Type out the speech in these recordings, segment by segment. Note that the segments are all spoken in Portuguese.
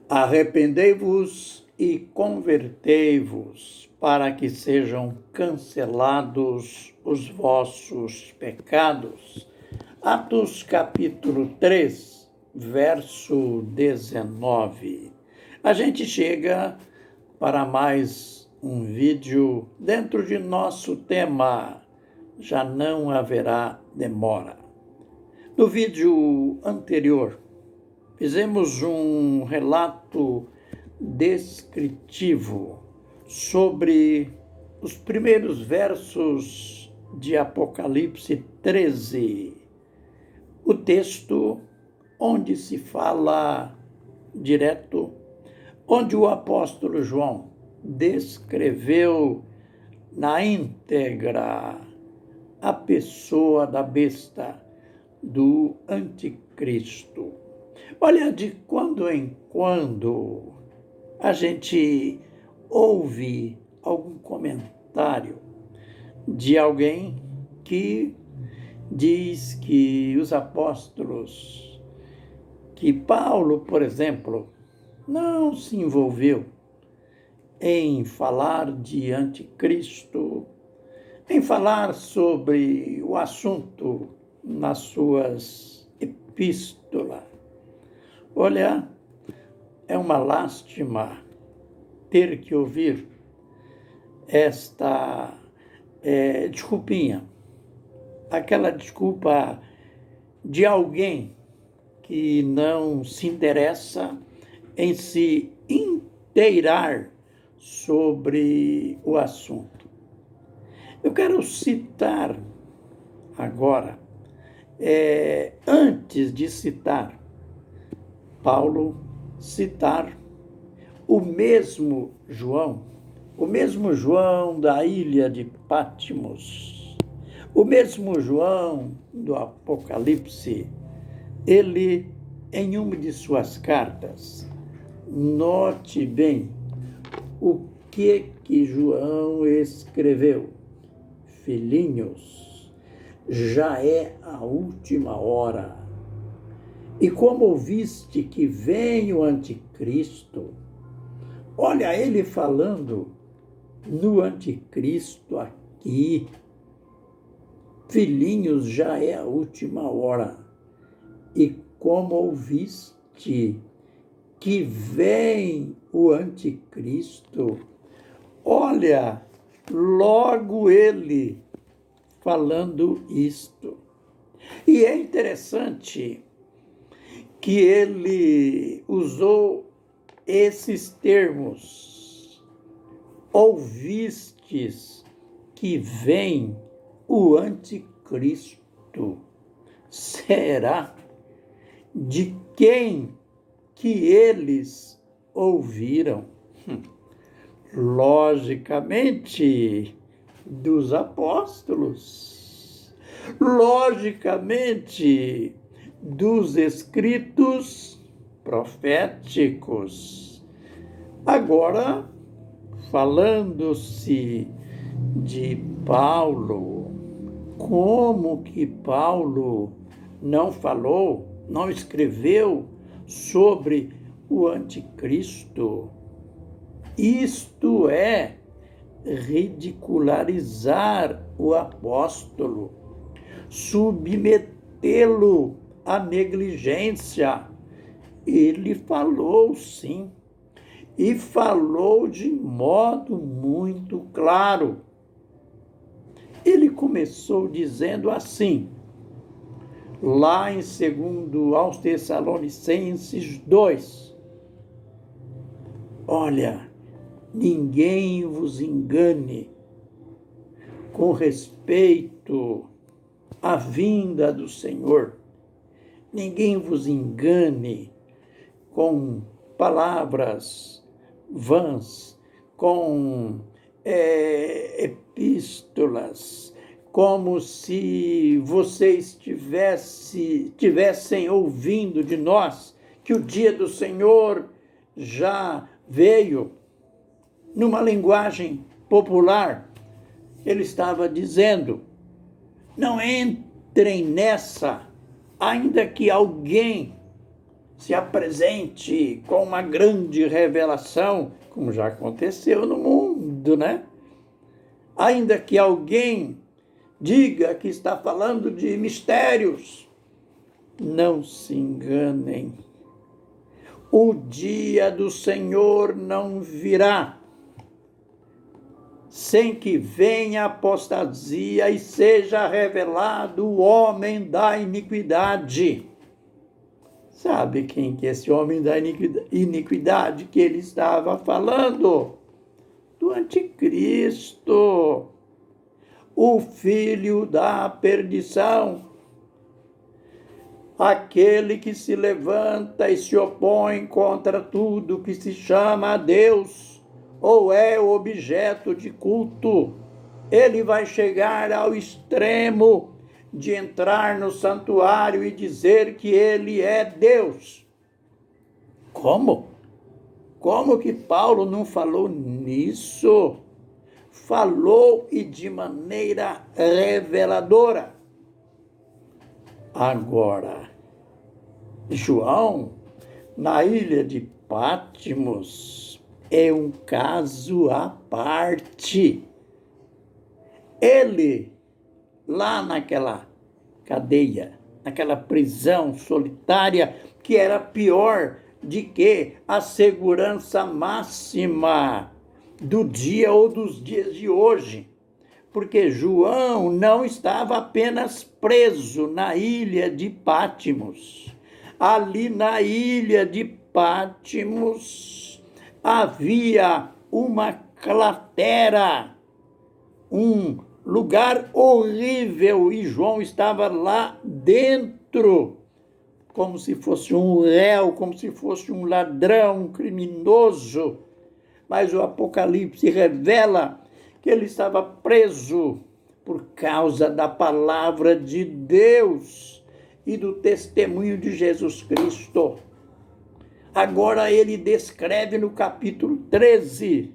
Arrependei-vos e convertei-vos, para que sejam cancelados os vossos pecados. Atos capítulo 3, verso 19. A gente chega para mais um vídeo dentro de nosso tema. Já não haverá demora. No vídeo anterior, fizemos um relato descritivo sobre os primeiros versos de Apocalipse 13. O texto onde se fala direto, onde o apóstolo João descreveu na íntegra a pessoa da besta, do anticristo. Olha, de quando em quando a gente ouve algum comentário de alguém que diz que os apóstolos, que Paulo, por exemplo, não se envolveu em falar de anticristo, em falar sobre o assunto nas suas epístolas. Olha, é uma lástima ter que ouvir esta desculpinha, aquela desculpa de alguém que não se interessa em se inteirar sobre o assunto. Eu quero citar agora, antes de citar Paulo, citar o mesmo João da ilha de Patmos, o mesmo João do Apocalipse. Ele, em uma de suas cartas, note bem o que João escreveu. Filhinhos, já é a última hora. E como ouviste que vem o anticristo, olha ele falando no anticristo aqui. Filhinhos, já é a última hora. E como ouviste que vem o anticristo, olha, logo ele falando isto. E é interessante que ele usou esses termos. Ouvistes que vem o anticristo. Será de quem que eles ouviram? Logicamente, dos apóstolos. Logicamente, dos escritos proféticos. Agora, falando-se de Paulo, como que Paulo não falou, não escreveu sobre o anticristo? Isto é ridicularizar o apóstolo, submetê-lo à negligência. Ele falou sim, e falou de modo muito claro. Ele começou dizendo assim, lá em 2 aos Tessalonicenses 2, olha, ninguém vos engane com respeito à vinda do Senhor. Ninguém vos engane com palavras vãs, com epístolas, como se vocês tivessem ouvindo de nós que o dia do Senhor já veio. Numa linguagem popular, ele estava dizendo, não entrem nessa, ainda que alguém se apresente com uma grande revelação, como já aconteceu no mundo, né? Ainda que alguém diga que está falando de mistérios, não se enganem. O dia do Senhor não virá sem que venha a apostasia e seja revelado o homem da iniquidade. Sabe quem que é esse homem da iniquidade que ele estava falando? Do anticristo, o filho da perdição, aquele que se levanta e se opõe contra tudo que se chama Deus ou é objeto de culto. Ele vai chegar ao extremo de entrar no santuário e dizer que ele é Deus. Como? Como que Paulo não falou nisso? Falou e de maneira reveladora. Agora, João, na ilha de Patmos, é um caso à parte. Ele, lá naquela cadeia, naquela prisão solitária, que era pior de que a segurança máxima do dia ou dos dias de hoje. Porque João não estava apenas preso na ilha de Patmos. Ali na ilha de Patmos havia uma cratera, um lugar horrível, e João estava lá dentro, como se fosse um réu, como se fosse um ladrão, um criminoso. Mas o Apocalipse revela que ele estava preso por causa da palavra de Deus e do testemunho de Jesus Cristo. Agora ele descreve no capítulo 13,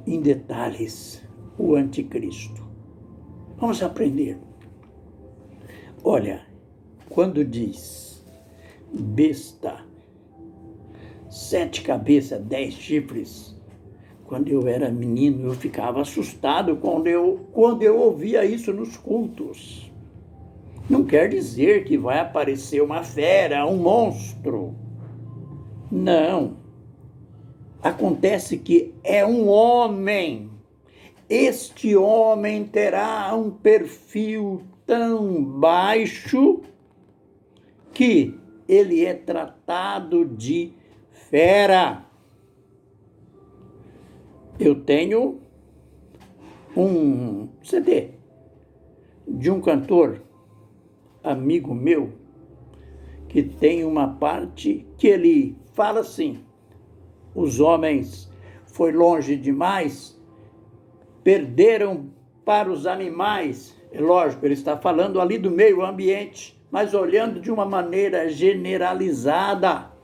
em detalhes, o anticristo. Vamos aprender. Olha, quando diz besta, 7 cabeças, 10 chifres, quando eu era menino, eu ficava assustado quando eu ouvia isso nos cultos. Não quer dizer que vai aparecer uma fera, um monstro. Não. Acontece que é um homem. Este homem terá um perfil tão baixo que ele é tratado de fera. Eu tenho um CD de um cantor, amigo meu, que tem uma parte que ele fala assim: os homens foi longe demais, perderam para os animais. É lógico, ele está falando ali do meio ambiente, mas olhando de uma maneira generalizada.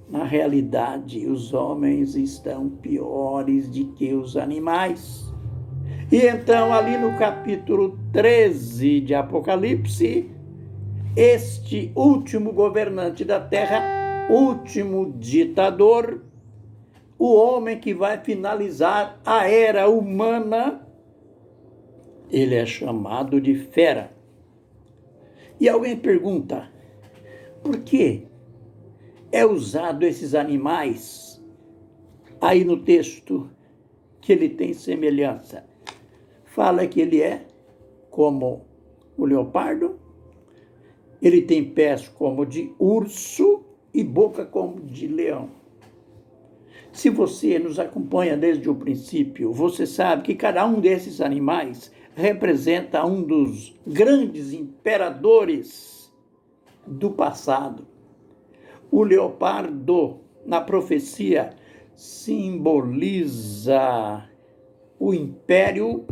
Na realidade, os homens estão piores do que os animais. E então, ali no capítulo 13 de Apocalipse, este último governante da terra, último ditador, o homem que vai finalizar a era humana, ele é chamado de fera. E alguém pergunta, por que é usado esses animais aí no texto que ele tem semelhança? Fala que ele é como o leopardo, ele tem pés como de urso e boca como de leão. Se você nos acompanha desde o princípio, você sabe que cada um desses animais representa um dos grandes imperadores do passado. O leopardo, na profecia, simboliza o Império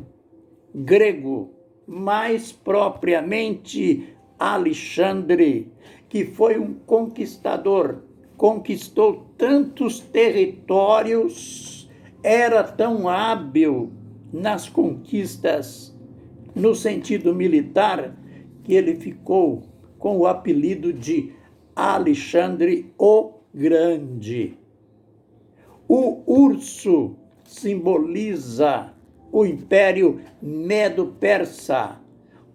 Grego, mais propriamente Alexandre, que foi um conquistador, conquistou tantos territórios, era tão hábil nas conquistas, no sentido militar, que ele ficou com o apelido de Alexandre o Grande. O urso simboliza o Império Medo-Persa,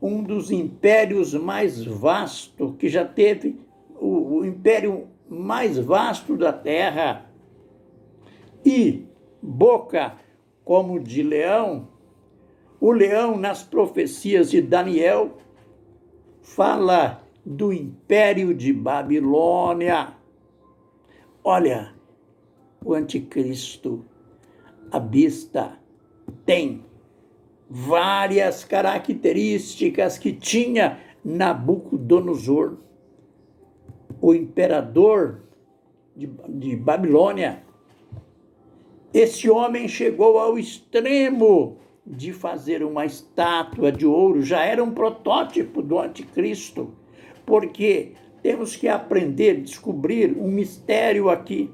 um dos impérios mais vastos que já teve, o império mais vasto da Terra. E boca como de leão, o leão nas profecias de Daniel fala do Império de Babilônia. Olha, o anticristo, a besta, tem várias características que tinha Nabucodonosor, o imperador de Babilônia. Esse homem chegou ao extremo de fazer uma estátua de ouro, já era um protótipo do anticristo, porque temos que aprender, descobrir um mistério aqui.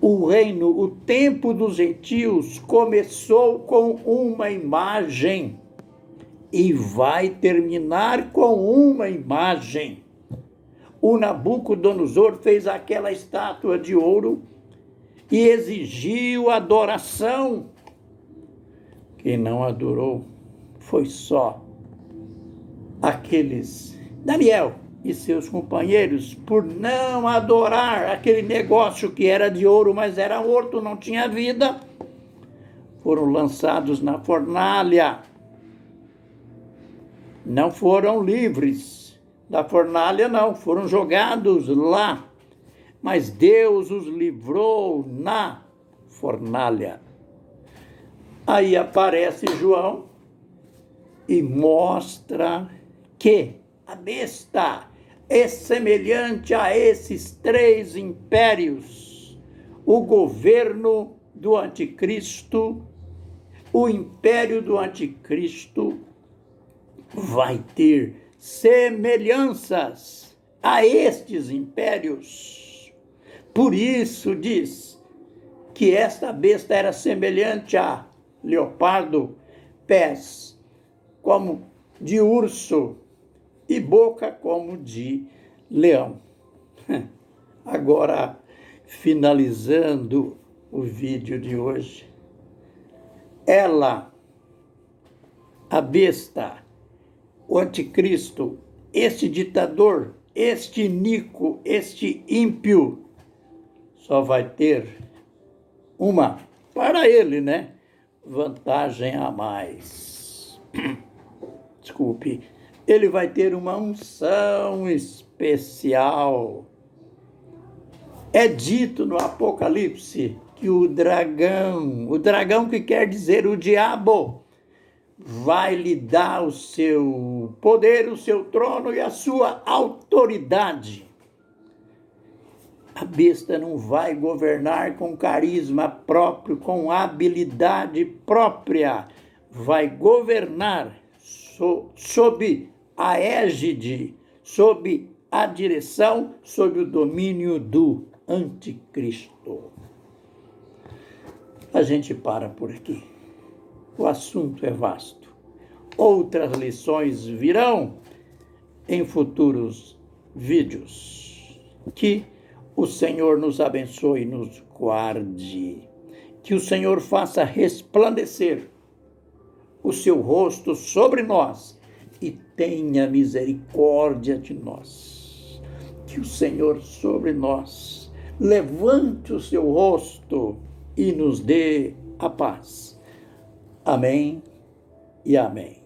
O reino, o tempo dos gentios começou com uma imagem e vai terminar com uma imagem. O Nabucodonosor fez aquela estátua de ouro e exigiu adoração. Quem não adorou foi só aqueles, Daniel e seus companheiros, por não adorar aquele negócio que era de ouro, mas era morto, não tinha vida, foram lançados na fornalha. Não foram livres da fornalha, não, foram jogados lá, mas Deus os livrou na fornalha. Aí aparece João e mostra que a besta é semelhante a esses três impérios: o governo do anticristo, o império do anticristo vai ter semelhanças a estes impérios. Por isso diz que esta besta era semelhante a leopardo, pés como de urso e boca como de leão. Agora, finalizando o vídeo de hoje, ela, a besta, o anticristo, este ditador, este iníquo, este ímpio, só vai ter uma, para ele, né, vantagem a mais. Desculpe. Ele vai ter uma unção especial. É dito no Apocalipse que o dragão que quer dizer o diabo, vai lhe dar o seu poder, o seu trono e a sua autoridade. A besta não vai governar com carisma próprio, com habilidade própria. Vai governar sob a égide, sob a direção, sob o domínio do anticristo. A gente para por aqui. O assunto é vasto. Outras lições virão em futuros vídeos. Que o Senhor nos abençoe e nos guarde. Que o Senhor faça resplandecer o seu rosto sobre nós e tenha misericórdia de nós. Que o Senhor sobre nós levante o seu rosto e nos dê a paz. Amém e amém.